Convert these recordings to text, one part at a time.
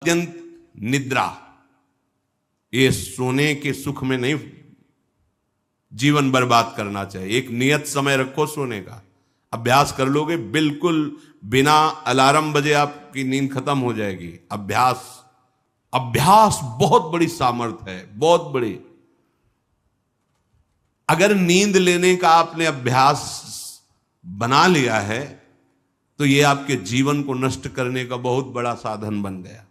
अत्यंत निद्रा, ये सोने के सुख में नहीं जीवन बर्बाद करना चाहिए। एक नियत समय रखो सोने का, अभ्यास कर लोगे बिल्कुल बिना अलार्म बजे आपकी नींद खत्म हो जाएगी। अभ्यास अभ्यास बहुत बड़ी सामर्थ्य है, बहुत बड़ी। अगर नींद लेने का आपने अभ्यास बना लिया है तो यह आपके जीवन को नष्ट करने का बहुत बड़ा साधन बन गया।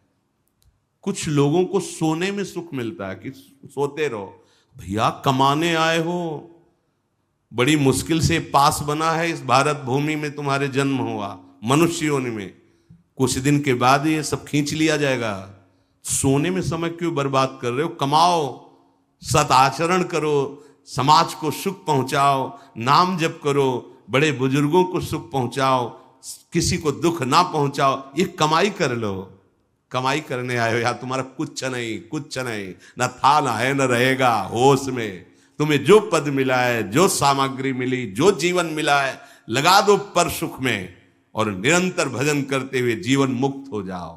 कुछ लोगों को सोने में सुख मिलता है कि सोते रहो। भैया कमाने आए हो, बड़ी मुश्किल से पास बना है इस भारत भूमि में तुम्हारे जन्म हुआ, मनुष्य योनि में, कुछ दिन के बाद ये सब खींच लिया जाएगा। सोने में समय क्यों बर्बाद कर रहे हो? कमाओ, सत आचरण करो, समाज को सुख पहुंचाओ, नाम जप करो, बड़े बुजुर्गों को सुख पहुंचाओ, किसी को दुख ना पहुंचाओ, ये कमाई कर लो। कमाई करने आए हो यार, तुम्हारा कुछ नहीं, कुछ नहीं, ना था ना है, न रहेगा। होश में तुम्हें जो पद मिला है, जो सामग्री मिली, जो जीवन मिला है, लगा दो पर सुख में और निरंतर भजन करते हुए जीवन मुक्त हो जाओ।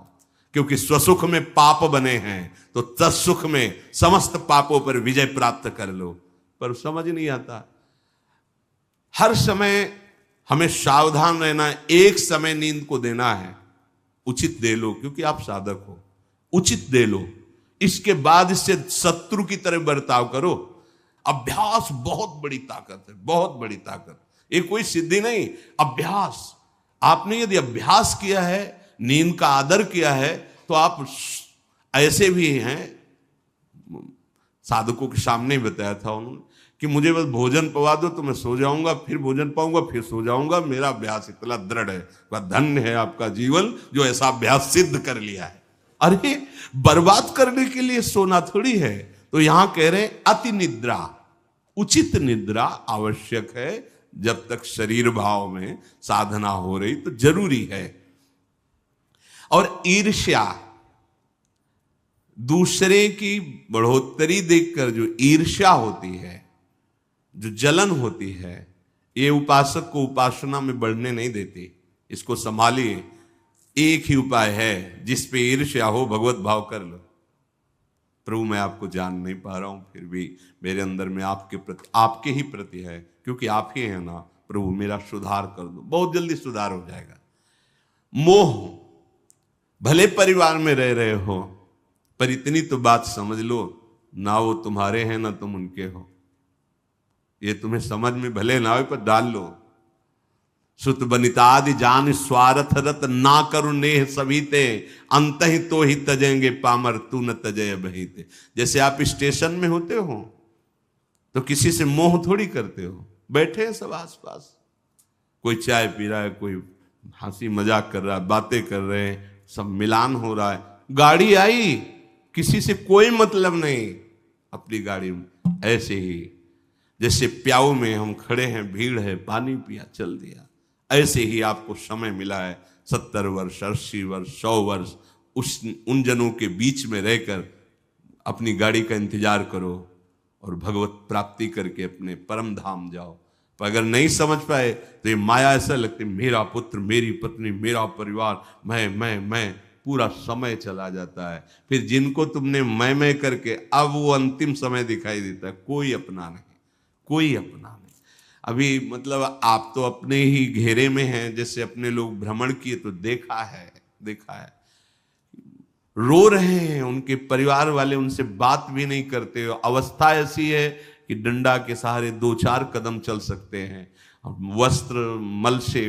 क्योंकि स्वसुख में पाप बने हैं तो तत्सुख में समस्त पापों पर विजय प्राप्त कर लो। पर समझ नहीं आता। हर समय हमें सावधान रहना है। एक समय नींद को देना है, उचित दे लो, क्योंकि आप साधक हो, उचित दे लो। इसके बाद इससे शत्रु की तरह बर्ताव करो। अभ्यास बहुत बड़ी ताकत है, बहुत बड़ी ताकत। ये कोई सिद्धि नहीं, अभ्यास। आपने यदि अभ्यास किया है, नींद का आदर किया है, तो आप ऐसे भी हैं। साधकों के सामने ही बताया था उन्होंने कि मुझे बस भोजन पवा दो तो मैं सो जाऊंगा, फिर भोजन पाऊंगा, फिर सो जाऊंगा। मेरा अभ्यास इतना दृढ़ है। वह धन्य है आपका जीवन जो ऐसा अभ्यास सिद्ध कर लिया है। अरे बर्बाद करने के लिए सोना थोड़ी है। तो यहां कह रहे अति निद्रा, उचित निद्रा आवश्यक है। जब तक शरीर भाव में साधना हो रही तो जरूरी है। और ईर्ष्या, दूसरे की बढ़ोतरी देखकर जो ईर्ष्या होती है, जो जलन होती है, ये उपासक को उपासना में बढ़ने नहीं देती। इसको संभालिए। एक ही उपाय है, जिस पे ईर्ष्या हो भगवत भाव कर लो। प्रभु मैं आपको जान नहीं पा रहा हूं, फिर भी मेरे अंदर में आपके प्रति, आपके ही प्रति है, क्योंकि आप ही हैं ना। प्रभु मेरा सुधार कर दो, बहुत जल्दी सुधार हो जाएगा। मोह, भले परिवार में रह रहे हो, पर इतनी तो बात समझ लो, ना वो तुम्हारे हैं ना तुम उनके हो। ये तुम्हें समझ में भले ना हो, पर डाल लो। सुत बनितादि जान स्वार्थ रत, ना करू नेह सभी ते, अंत ही तो ही तजेंगे पामर, तू न तजय बहीते। जैसे आप स्टेशन में होते हो तो किसी से मोह थोड़ी करते हो। बैठे हैं सब आसपास, कोई चाय पी रहा है, कोई हंसी मजाक कर रहा है, बातें कर रहे हैं, सब मिलान हो रहा है। गाड़ी आई, किसी से कोई मतलब नहीं, अपनी गाड़ी में। ऐसे ही जैसे प्याऊ में हम खड़े हैं, भीड़ है, पानी पिया, चल दिया। ऐसे ही आपको समय मिला है 70 वर्ष, 80 वर्ष, 100 वर्ष, उन जनों के बीच में रहकर अपनी गाड़ी का इंतजार करो और भगवत प्राप्ति करके अपने परम धाम जाओ। पर अगर नहीं समझ पाए तो ये माया ऐसा लगती, मेरा पुत्र, मेरी पत्नी, मेरा परिवार, मैं, पूरा समय चला जाता है। फिर जिनको तुमने मैं करके अब वो अंतिम समय दिखाई देता है, कोई अपना नहीं, कोई अपना नहीं। अभी मतलब आप तो अपने ही घेरे में हैं, जैसे अपने लोग भ्रमण किए तो देखा है, रो रहे हैं, उनके परिवार वाले उनसे बात भी नहीं करते। अवस्था ऐसी है कि डंडा के सहारे 2-4 कदम चल सकते हैं। वस्त्र मल से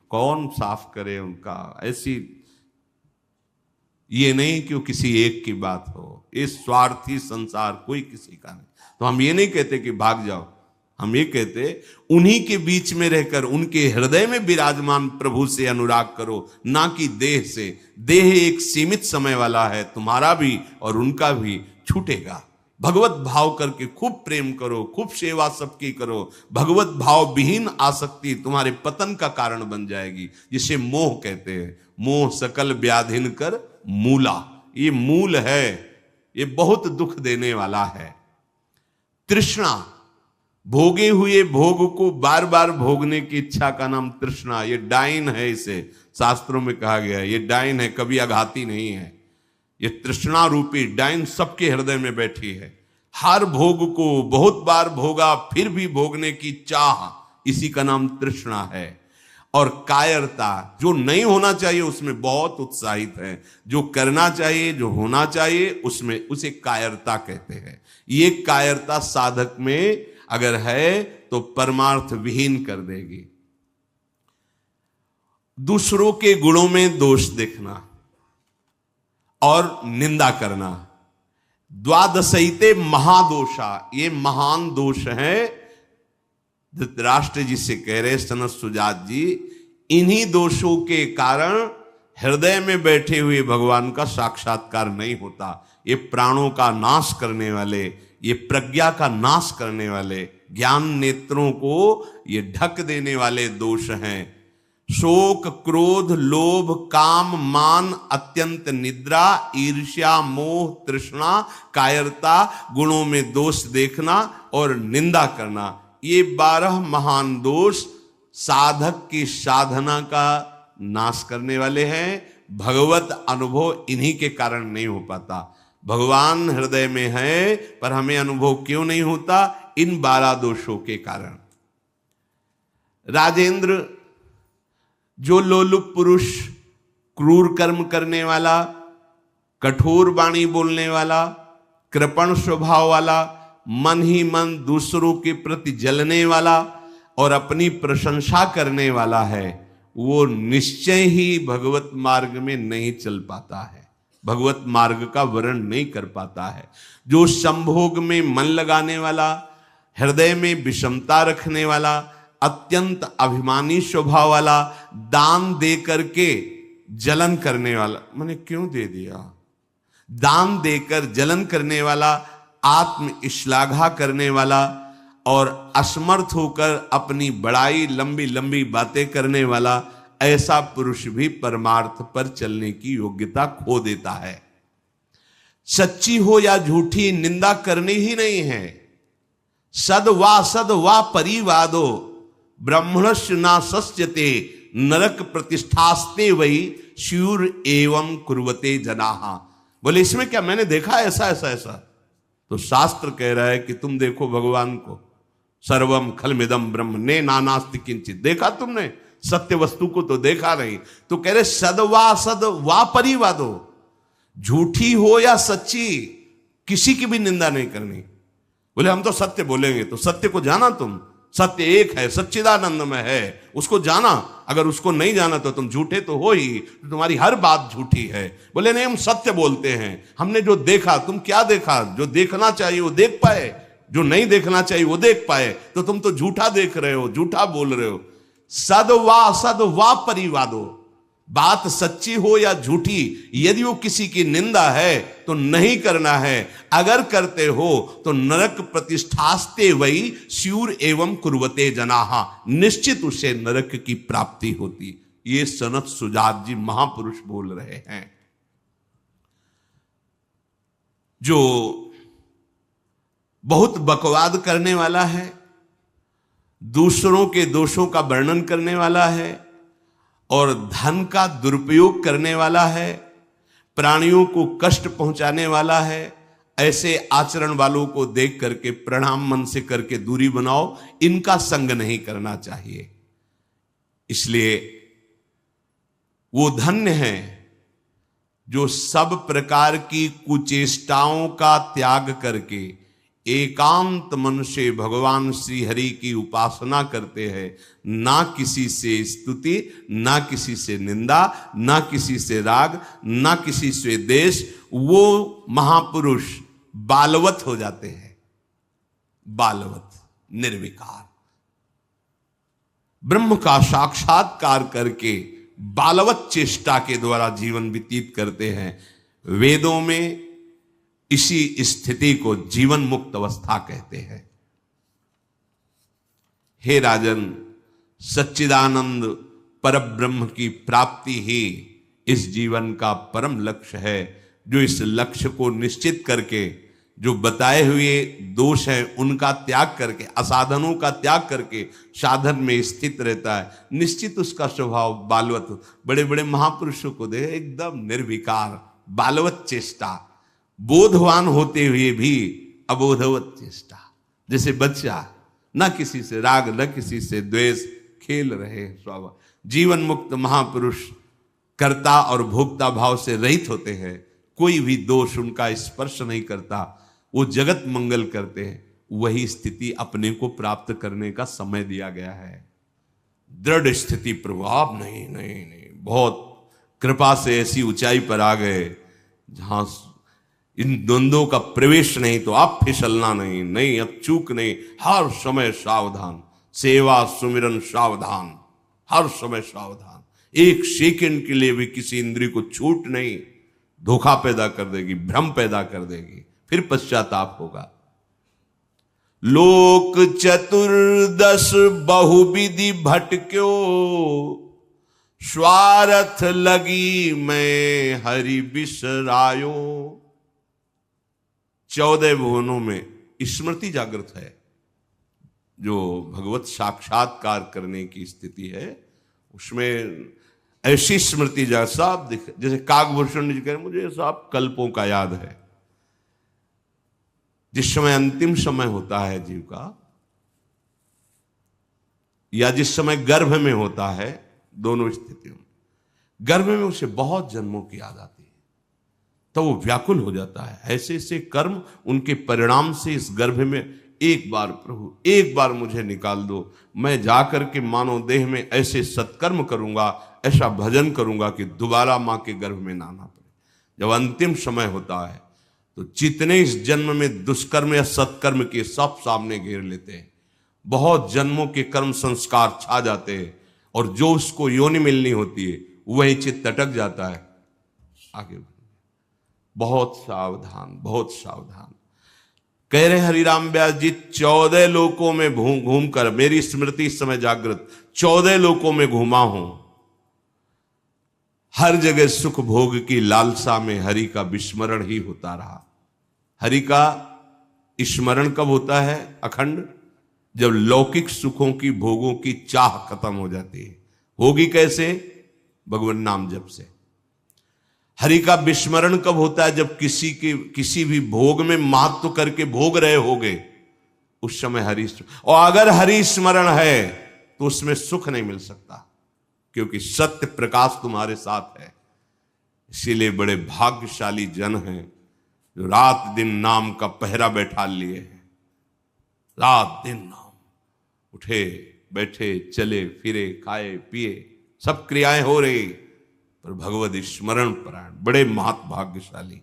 कौन साफ करे उनका। ऐसी, ये नहीं कि वो किसी एक की बात हो, ये स्वार्थी संसार कोई किसी का नहीं। तो हम ये नहीं कहते कि भाग जाओ, हम ये कहते उन्हीं के बीच में रहकर उनके हृदय में विराजमान प्रभु से अनुराग करो, ना कि देह से। देह एक सीमित समय वाला है, तुम्हारा भी और उनका भी छूटेगा। भगवत भाव करके खूब प्रेम करो, खूब सेवा सबकी करो। भगवत भाव विहीन आसक्ति तुम्हारे पतन का कारण बन जाएगी, जिसे मोह कहते हैं। मोह सकल व्याधिन कर मूला, ये मूल है, ये बहुत दुख देने वाला है। तृष्णा, भोगे हुए भोग को बार बार भोगने की इच्छा का नाम तृष्णा। ये डाइन है, इसे शास्त्रों में कहा गया है, ये डाइन है, कभी आघाती नहीं है। ये तृष्णा रूपी डाइन सबके हृदय में बैठी है। हर भोग को बहुत बार भोगा फिर भी भोगने की चाह, इसी का नाम तृष्णा है। और कायरता, जो नहीं होना चाहिए उसमें बहुत उत्साहित है, जो करना चाहिए, जो होना चाहिए उसमें, उसे कायरता कहते हैं। ये कायरता साधक में अगर है तो परमार्थ विहीन कर देगी। दूसरों के गुणों में दोष देखना और निंदा करना, द्वादशैते महादोषा, ये महान दोष है। धृतराष्ट्र जी से कह रहे सनत सुजात जी, इन्हीं दोषों के कारण हृदय में बैठे हुए भगवान का साक्षात्कार नहीं होता। ये प्राणों का नाश करने वाले, ये प्रज्ञा का नाश करने वाले, ज्ञान नेत्रों को ये ढक देने वाले दोष हैं। शोक, क्रोध, लोभ, काम, मान, अत्यंत निद्रा, ईर्ष्या, मोह, तृष्णा, कायरता, गुणों में दोष देखना और निंदा करना, ये 12 महान दोष साधक की साधना का नाश करने वाले हैं। भगवत अनुभव इन्हीं के कारण नहीं हो पाता। भगवान हृदय में है पर हमें अनुभव क्यों नहीं होता? इन 12 दोषों के कारण। राजेंद्र, जो लोलुप पुरुष, क्रूर कर्म करने वाला, कठोर वाणी बोलने वाला, कृपण स्वभाव वाला, मन ही मन दूसरों के प्रति जलने वाला और अपनी प्रशंसा करने वाला है, वो निश्चय ही भगवत मार्ग में नहीं चल पाता है, भगवत मार्ग का वर्ण नहीं कर पाता है। जो संभोग में मन लगाने वाला, हृदय में विषमता रखने वाला, अत्यंत अभिमानी स्वभाव वाला, दान दे करके जलन करने वाला, मैंने क्यों दे दिया, दान देकर जलन करने वाला, आत्म श्लाघा करने वाला और असमर्थ होकर अपनी बड़ाई, लंबी लंबी बातें करने वाला, ऐसा पुरुष भी परमार्थ पर चलने की योग्यता खो देता है। सच्ची हो या झूठी, निंदा करनी ही नहीं है। सद वा परिवादो ब्रह्मणस्य ना सस्यते नरक प्रतिष्ठास्ते वही श्यूर एवं कुर्वते जनाहा। बोले इसमें क्या, मैंने देखा ऐसा ऐसा ऐसा, तो शास्त्र कह रहा है कि तुम देखो भगवान को, सर्वम खलमिदम ब्रह्म ने नानास्ति किंचित, देखा तुमने? सत्य वस्तु को तो देखा नहीं। तो कह रहे सद वा परिवादो, झूठी हो या सच्ची, किसी की भी निंदा नहीं करनी। बोले हम तो सत्य बोलेंगे, तो सत्य को जाना तुम, सत्य एक है, सच्चिदानंद में है, उसको जाना। अगर उसको नहीं जाना तो तुम झूठे तो हो ही, तुम्हारी हर बात झूठी है। बोले नहीं, हम सत्य बोलते हैं, हमने जो देखा। तुम क्या देखा? जो देखना चाहिए वो देख पाए, जो नहीं देखना चाहिए वो देख पाए, तो तुम तो झूठा देख रहे हो, झूठा बोल रहे हो। सद वा परिवादो, बात सच्ची हो या झूठी, यदि वो किसी की निंदा है तो नहीं करना है। अगर करते हो तो नरक प्रतिष्ठास्ते वही स्यूर एवं कुर्वते जनाहा, निश्चित उसे नरक की प्राप्ति होती। ये सनत सुजात जी महापुरुष बोल रहे हैं। जो बहुत बकवाद करने वाला है, दूसरों के दोषों का वर्णन करने वाला है और धन का दुरुपयोग करने वाला है, प्राणियों को कष्ट पहुंचाने वाला है, ऐसे आचरण वालों को देख करके प्रणाम मन से करके दूरी बनाओ। इनका संग नहीं करना चाहिए। इसलिए वो धन्य है जो सब प्रकार की कुचेष्टाओं का त्याग करके एकांत मन से भगवान श्री हरि की उपासना करते हैं। ना किसी से स्तुति, ना किसी से निंदा, ना किसी से राग, ना किसी से द्वेष। वो महापुरुष बालवत हो जाते हैं, बालवत, निर्विकार, ब्रह्म का साक्षात्कार करके बालवत चेष्टा के द्वारा जीवन व्यतीत करते हैं। वेदों में इसी स्थिति को जीवन मुक्त अवस्था कहते हैं। हे राजन, सच्चिदानंद परब्रह्म की प्राप्ति ही इस जीवन का परम लक्ष्य है। जो इस लक्ष्य को निश्चित करके जो बताए हुए दोष हैं उनका त्याग करके, असाधनों का त्याग करके साधन में स्थित रहता है, निश्चित उसका स्वभाव बालवत। बड़े बड़े महापुरुषों को देख, एकदम निर्विकार, बालवत चेष्टा, बोधवान होते हुए भी अबोधवत चेष्टा। जैसे बच्चा न किसी से राग न किसी से द्वेष, खेल रहे स्वाभाविक। जीवन मुक्त महापुरुष कर्ता और भोक्ता भाव से रहित होते हैं, कोई भी दोष उनका स्पर्श नहीं करता, वो जगत मंगल करते हैं। वही स्थिति अपने को प्राप्त करने का समय दिया गया है। दृढ़ स्थिति प्रभु, आप नहीं नहीं नहीं, बहुत कृपा से ऐसी ऊंचाई पर आ गए जहां इन द्वंद्वों का प्रवेश नहीं, तो आप फिसलना नहीं, नहीं अब चूक नहीं, हर समय सावधान, सेवा सुमिरन सावधान, हर समय सावधान। एक सेकंड के लिए भी किसी इंद्रिय को छूट नहीं, धोखा पैदा कर देगी, भ्रम पैदा कर देगी, फिर पश्चाताप होगा। लोक चतुर्दश बहुविधि भटक्यो, स्वार्थ लगी मैं हरि बिसरायो। 14 भुवनों में स्मृति जागृत है, जो भगवत साक्षात्कार करने की स्थिति है, उसमें ऐसी स्मृति सब दिख, जैसे काकभूषण जी कह रहे, मुझे सब कल्पों का याद है। जिस समय अंतिम समय होता है जीव का, या जिस समय गर्भ में होता है, दोनों स्थितियों में, गर्भ में उसे बहुत जन्मों की याद आती है, तो वो व्याकुल हो जाता है। ऐसे ऐसे कर्म उनके परिणाम से इस गर्भ में, एक बार प्रभु एक बार मुझे निकाल दो, मैं जाकर के मानव देह में ऐसे सत्कर्म करूंगा, ऐसा भजन करूंगा कि दोबारा मां के गर्भ में ना आना पड़े। जब अंतिम समय होता है तो जितने इस जन्म में दुष्कर्म या सत्कर्म के सब सामने घेर लेते हैं, बहुत जन्मों के कर्म संस्कार छा जाते हैं, और जो उसको योनि मिलनी होती है वही चित्त अटक जाता है। आगे बहुत सावधान, बहुत सावधान। कह रहे हरिराम व्यास जी, 14 लोकों में घूम कर, मेरी स्मृति इस समय जागृत, 14 लोकों में घूमा हूं, हर जगह सुख भोग की लालसा में हरि का विस्मरण ही होता रहा। हरि का स्मरण कब होता है अखंड? जब लौकिक सुखों की भोगों की चाह खत्म हो जाती है। होगी कैसे? भगवान नाम जप से। हरि का विस्मरण कब होता है? जब किसी भी भोग में महत्व करके भोग रहे होगे, उस समय हरि, और अगर हरि स्मरण है तो उसमें सुख नहीं मिल सकता, क्योंकि सत्य प्रकाश तुम्हारे साथ है। इसीलिए बड़े भाग्यशाली जन हैं जो रात दिन नाम का पहरा बैठा लिए हैं। रात दिन नाम, उठे बैठे चले फिरे खाए पिए सब क्रियाएं हो रही, पर भगवत स्मरण परायण, बड़े महत भाग्यशाली।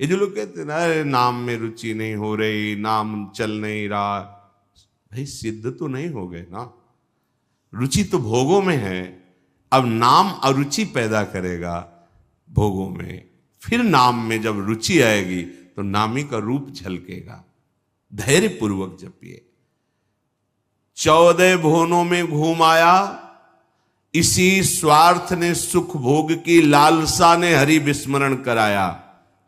ये जो लोग कहते हैं ना, अरे नाम में रुचि नहीं हो रही, नाम चल नहीं रहा, भाई सिद्ध तो नहीं हो गए ना। रुचि तो भोगों में है, अब नाम अरुचि पैदा करेगा भोगों में, फिर नाम में जब रुचि आएगी तो नामी का रूप झलकेगा। धैर्य पूर्वक जपिए। 14 भुवनों में घूम आया, इसी स्वार्थ ने सुख भोग की लालसा ने हरि विस्मरण कराया,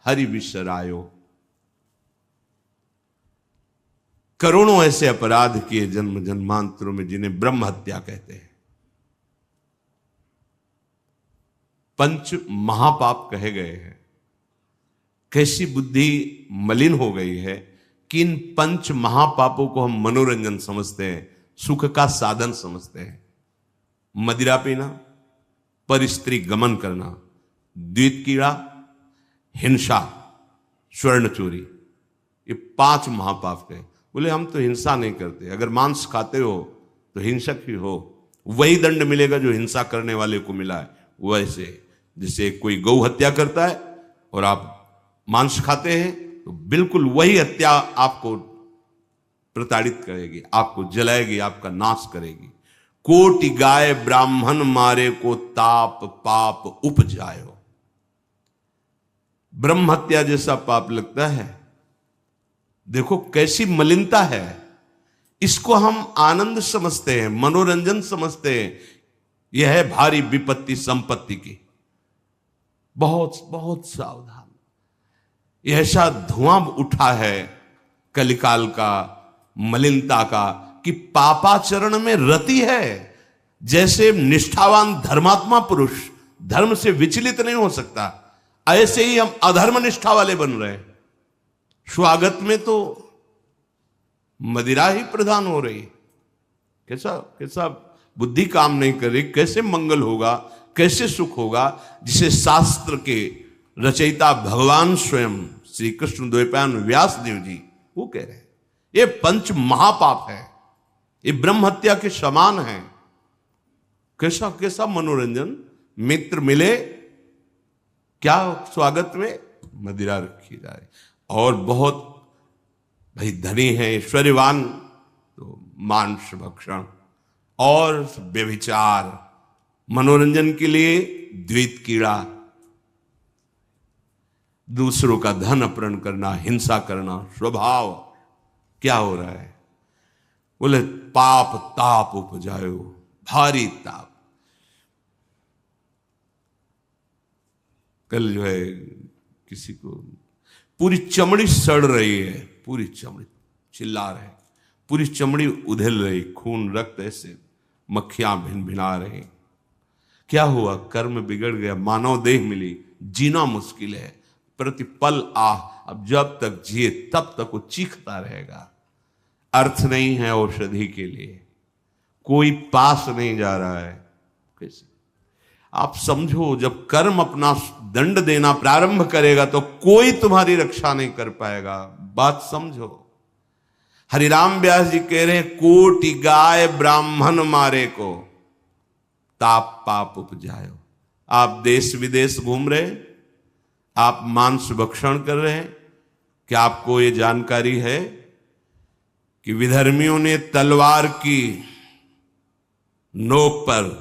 हरि बिसरायो। करोड़ों ऐसे अपराध किए जन्म जन्मांतरों में, जिन्हें ब्रह्म हत्या कहते हैं, पंच महापाप कहे गए हैं। कैसी बुद्धि मलिन हो गई है कि इन पंच महापापों को हम मनोरंजन समझते हैं, सुख का साधन समझते हैं। मदिरा पीना, पर स्त्री गमन करना, द्वित कीड़ा, हिंसा, स्वर्ण चोरी, ये 5 महापाप कहे। बोले हम तो हिंसा नहीं करते, अगर मांस खाते हो तो हिंसक ही हो, वही दंड मिलेगा जो हिंसा करने वाले को मिला है। वैसे जैसे कोई गौ हत्या करता है और आप मांस खाते हैं, तो बिल्कुल वही हत्या आपको प्रताड़ित करेगी, आपको जलाएगी, आपका नाश करेगी। कोटि गाय ब्राह्मण मारे को ताप पाप उपजायो। ब्रह्म हत्या जैसा पाप लगता है। देखो कैसी मलिनता है। इसको हम आनंद समझते हैं, मनोरंजन समझते हैं। यह है भारी विपत्ति संपत्ति की। बहुत बहुत सावधान। यह ऐसा धुआं उठा है कलिकाल का, मलिनता का, कि पापाचरण में रति है। जैसे निष्ठावान धर्मात्मा पुरुष धर्म से विचलित नहीं हो सकता, ऐसे ही हम अधर्म निष्ठा वाले बन रहे हैं। स्वागत में तो मदिरा ही प्रधान हो रही। कैसा कैसा बुद्धि काम नहीं कर रही। कैसे मंगल होगा, कैसे सुख होगा, जिसे शास्त्र के रचयिता भगवान स्वयं श्री कृष्ण द्वैपायन व्यास देव जी वो कह रहे हैं ये पंच महापाप है, ये ब्रह्म हत्या के समान है। कैसा कैसा मनोरंजन। मित्र मिले, क्या स्वागत में मदिरा रखी जाए, और बहुत भाई धनी है, ऐश्वर्यवान, तो मांस भक्षण और व्यभिचार, मनोरंजन के लिए द्वैत कीड़ा, दूसरों का धन अपहरण करना, हिंसा करना स्वभाव। क्या हो रहा है? बोले पाप ताप उपजायो, भारी ताप। कल जो है किसी को पूरी चमड़ी सड़ रही है, पूरी चमड़ी, चिल्ला रहे, पूरी चमड़ी उधेल रही, खून रक्त ऐसे मक्खियां भिन भिना रही। क्या हुआ? कर्म बिगड़ गया, मानव देह मिली, जीना मुश्किल है, प्रतिपल आह। अब जब तक जिए तब तक वो चीखता रहेगा। अर्थ नहीं है औषधि के लिए, कोई पास नहीं जा रहा है। कैसे आप समझो, जब कर्म अपना दंड देना प्रारंभ करेगा तो कोई तुम्हारी रक्षा नहीं कर पाएगा। बात समझो। हरिराम व्यास जी कह रहे हैं, कोटि गाय ब्राह्मण मारे को ताप पाप उपजायो। आप देश विदेश घूम रहे, आप मांस भक्षण कर रहे हैं, क्या आपको ये जानकारी है कि विधर्मियों ने तलवार की नोक पर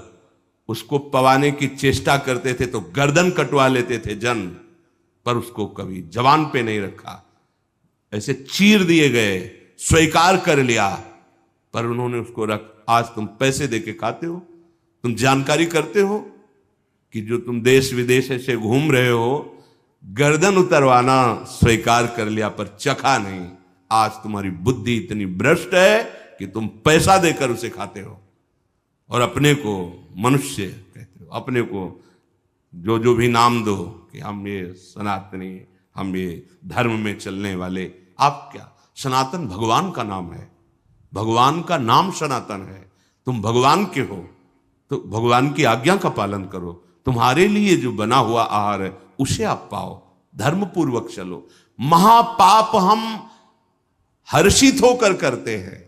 उसको पवाने की चेष्टा करते थे तो गर्दन कटवा लेते थे जन, पर उसको कभी जवान पे नहीं रखा, ऐसे चीर दिए गए, स्वीकार कर लिया, पर उन्होंने उसको रख। आज तुम पैसे देके खाते हो, तुम जानकारी करते हो कि जो तुम देश विदेश ऐसे घूम रहे हो, गर्दन उतरवाना स्वीकार कर लिया पर चखा नहीं। आज तुम्हारी बुद्धि इतनी भ्रष्ट है कि तुम पैसा देकर उसे खाते हो और अपने को मनुष्य कहते हो, अपने को जो जो भी नाम दो कि हम ये सनातनी, हम ये धर्म में चलने वाले। आप क्या, सनातन भगवान का नाम है, भगवान का नाम सनातन है। तुम भगवान के हो तो भगवान की आज्ञा का पालन करो। तुम्हारे लिए जो बना हुआ आहार है उसे आप पाओ, धर्म पूर्वक चलो। महापाप हम हर्षित होकर करते हैं,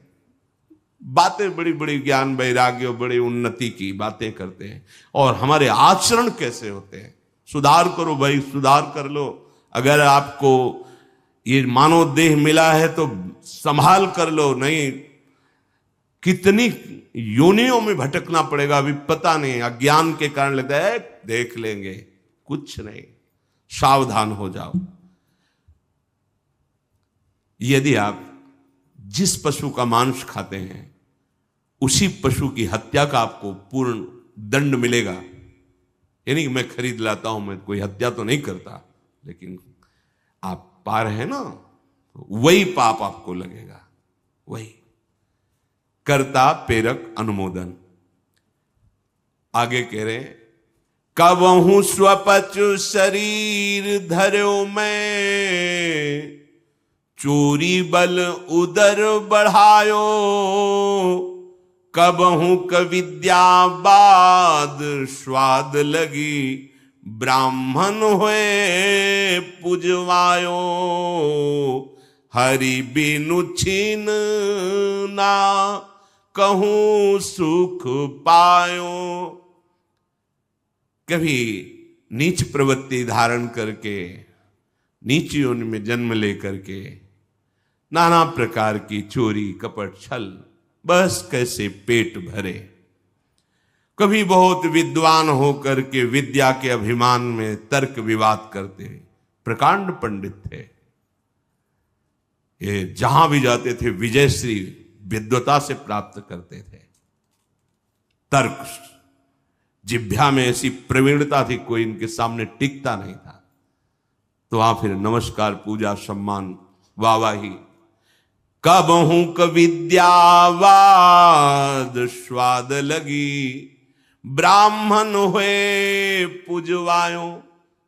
बातें बड़ी बड़ी ज्ञान वैराग्य बड़ी उन्नति की बातें करते हैं, और हमारे आचरण कैसे होते हैं। सुधार करो भाई, सुधार कर लो। अगर आपको ये मानव देह मिला है तो संभाल कर लो, नहीं कितनी योनियों में भटकना पड़ेगा अभी पता नहीं। अज्ञान के कारण लगता है देख लेंगे, कुछ नहीं। सावधान हो जाओ। यदि आप जिस पशु का मांस खाते हैं उसी पशु की हत्या का आपको पूर्ण दंड मिलेगा। यानी कि मैं खरीद लाता हूं, मैं कोई हत्या तो नहीं करता, लेकिन आप पा रहे हैं ना, तो वही पाप आपको लगेगा। वही कर्ता प्रेरक अनुमोदन। आगे कह रहे हैं, कबहू स्वपचु शरीर धर्यो मैं, चोरी बल उदर बढ़ायो, कबहू कविद्या बाद स्वाद लगी, ब्राह्मण हुए पुजवायो, हरि बिनु छीन ना कहूं सुख पायो। कभी नीच प्रवृत्ति धारण करके, नीच योनि में जन्म लेकर के नाना प्रकार की चोरी कपट छल, बस कैसे पेट भरे। कभी बहुत विद्वान होकर के विद्या के अभिमान में तर्क विवाद करते, प्रकांड पंडित थे, ये जहां भी जाते थे विजयश्री विद्वता से प्राप्त करते थे। तर्क जिह्वा में ऐसी प्रवीणता थी, कोई इनके सामने टिकता नहीं था। तो वहां फिर नमस्कार, पूजा, सम्मान, वाहवाही। कबहू कविद्यावाद स्वाद लगी, ब्राह्मण हुए पुजवायो।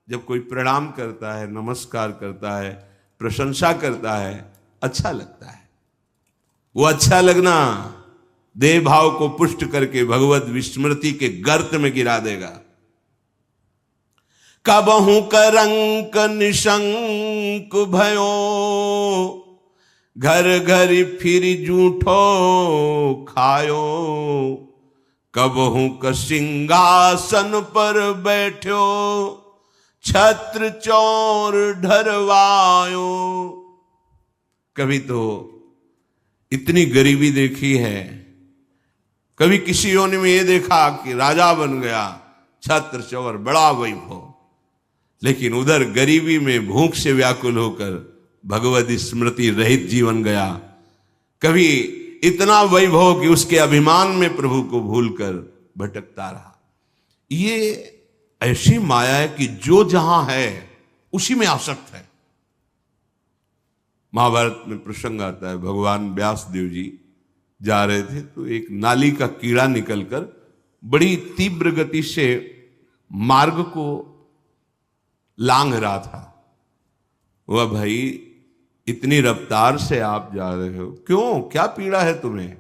जब कोई प्रणाम करता है, नमस्कार करता है, प्रशंसा करता है, अच्छा लगता है। वो अच्छा लगना देह भाव को पुष्ट करके भगवत विस्मृति के गर्त में गिरा देगा। कबहू करंक निशंक भयो, घर घर फिर जूठो खायो। कबहू क सिंहासन पर बैठो, छत्र चौर ढरवायो। कभी तो इतनी गरीबी देखी है, कभी किसी योनि में ये देखा कि राजा बन गया, छत्र चौर बड़ा वैभव, लेकिन उधर गरीबी में भूख से व्याकुल होकर भगवत स्मृति रहित जीवन गया। कभी इतना वैभव कि उसके अभिमान में प्रभु को भूलकर भटकता रहा। ये ऐसी माया है कि जो जहां है उसी में आसक्त है। महाभारत में प्रसंग आता है, भगवान व्यास देव जी जा रहे थे तो एक नाली का कीड़ा निकलकर बड़ी तीव्र गति से मार्ग को लांघ रहा था। वह भाई इतनी रफ्तार से आप जा रहे हो, क्यों, क्या पीड़ा है तुम्हें?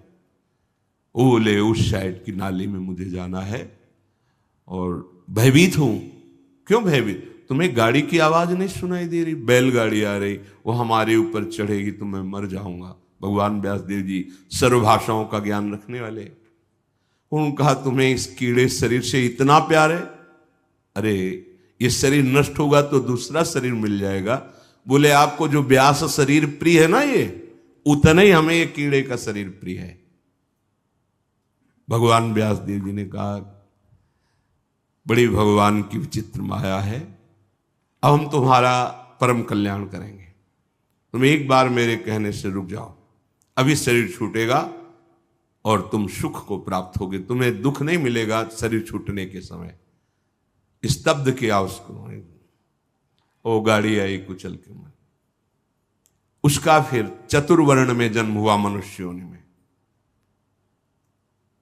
वो बोले उस साइड की नाली में मुझे जाना है और भयभीत हूं। क्यों भयभीत? तुम्हें गाड़ी की आवाज नहीं सुनाई दे रही? बैलगाड़ी आ रही, वो हमारे ऊपर चढ़ेगी तो मैं मर जाऊंगा। भगवान व्यासदेव जी सर्व भाषाओं का ज्ञान रखने वाले, उन्होंने कहा तुम्हें इस कीड़े शरीर से इतना प्यार है? अरे ये शरीर नष्ट होगा तो दूसरा शरीर मिल जाएगा। बोले आपको जो व्यास शरीर प्रिय है ना, ये उतना ही हमें ये कीड़े का शरीर प्रिय है। भगवान व्यासदेव जी ने कहा बड़ी भगवान की विचित्र माया है, अब हम तुम्हारा परम कल्याण करेंगे। तुम एक बार मेरे कहने से रुक जाओ, अभी शरीर छूटेगा और तुम सुख को प्राप्त होगे, तुम्हें दुख नहीं मिलेगा शरीर छूटने के समय। स्तब्ध किया उसको, वो गाड़ी आई कुचल के मन। उसका फिर चतुर्वर्ण में जन्म हुआ मनुष्य योनि में।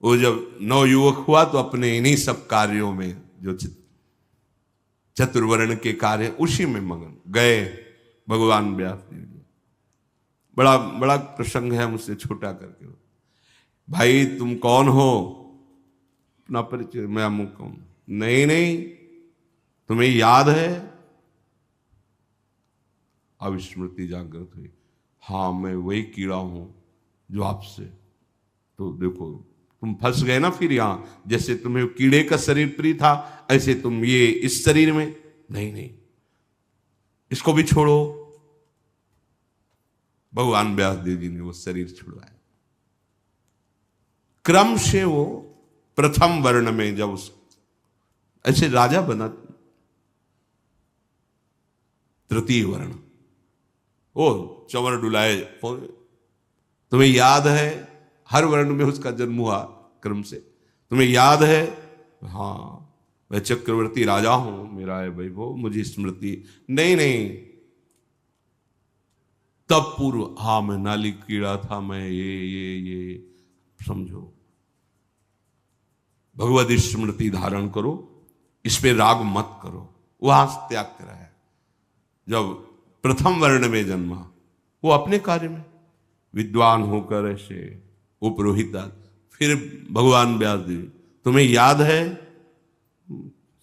वो जब नवयुवक हुआ तो अपने इन्हीं सब कार्यों में जो चतुर्वर्ण के कार्य उसी में मगन गए भगवान व्यास देव जी। बड़ा बड़ा प्रसंग है, मुझसे छोटा करके, भाई तुम कौन हो? अपना परिचय, मैं अमुक हूं। नहीं, तुम्हें याद है? अब स्मृति जागृत हुई, हाँ मैं वही कीड़ा हूं जो आपसे, तो देखो तुम फंस गए ना फिर यहां। जैसे तुम्हें कीड़े का शरीर प्रिय था, ऐसे तुम ये इस शरीर में नहीं, इसको भी छोड़ो। भगवान व्यासदेव जी ने वो शरीर छुड़वाया। क्रम से वो प्रथम वर्ण में जब उस ऐसे राजा बना, तृतीय वर्ण, ओ चंवर डुलाए। तुम्हें याद है हर वर्ण में उसका जन्म हुआ क्रम से? तुम्हें याद है? हाँ मैं चक्रवर्ती राजा हूं, मेरा है वैभव, मुझे स्मृति नहीं। तब पूर्व, हाँ मैं नाली कीड़ा था, मैं ये समझो। भगवत स्मृति धारण करो, इस पे राग मत करो। वहां त्याग करा है। जब प्रथम वर्ण में जन्मा, वो अपने कार्य में विद्वान होकर ऐसे उपरोहिता। फिर भगवान व्यासदेव, तुम्हें याद है?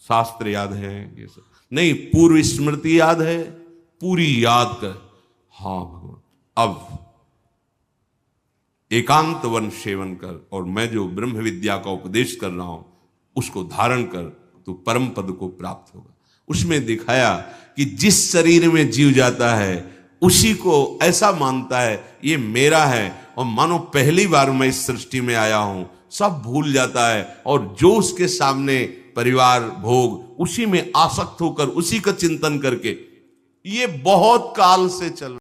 शास्त्र याद है? ये सब नहीं, पूर्व स्मृति याद है? पूरी याद कर। हाँ भगवान, अब एकांत वन सेवन कर और मैं जो ब्रह्म विद्या का उपदेश कर रहा हूं उसको धारण कर, तो परम पद को प्राप्त होगा। उसमें दिखाया कि जिस शरीर में जीव जाता है उसी को ऐसा मानता है ये मेरा है, और मानो पहली बार मैं इस सृष्टि में आया हूं, सब भूल जाता है और जो उसके सामने परिवार भोग उसी में आसक्त होकर उसी का चिंतन करके, ये बहुत काल से चल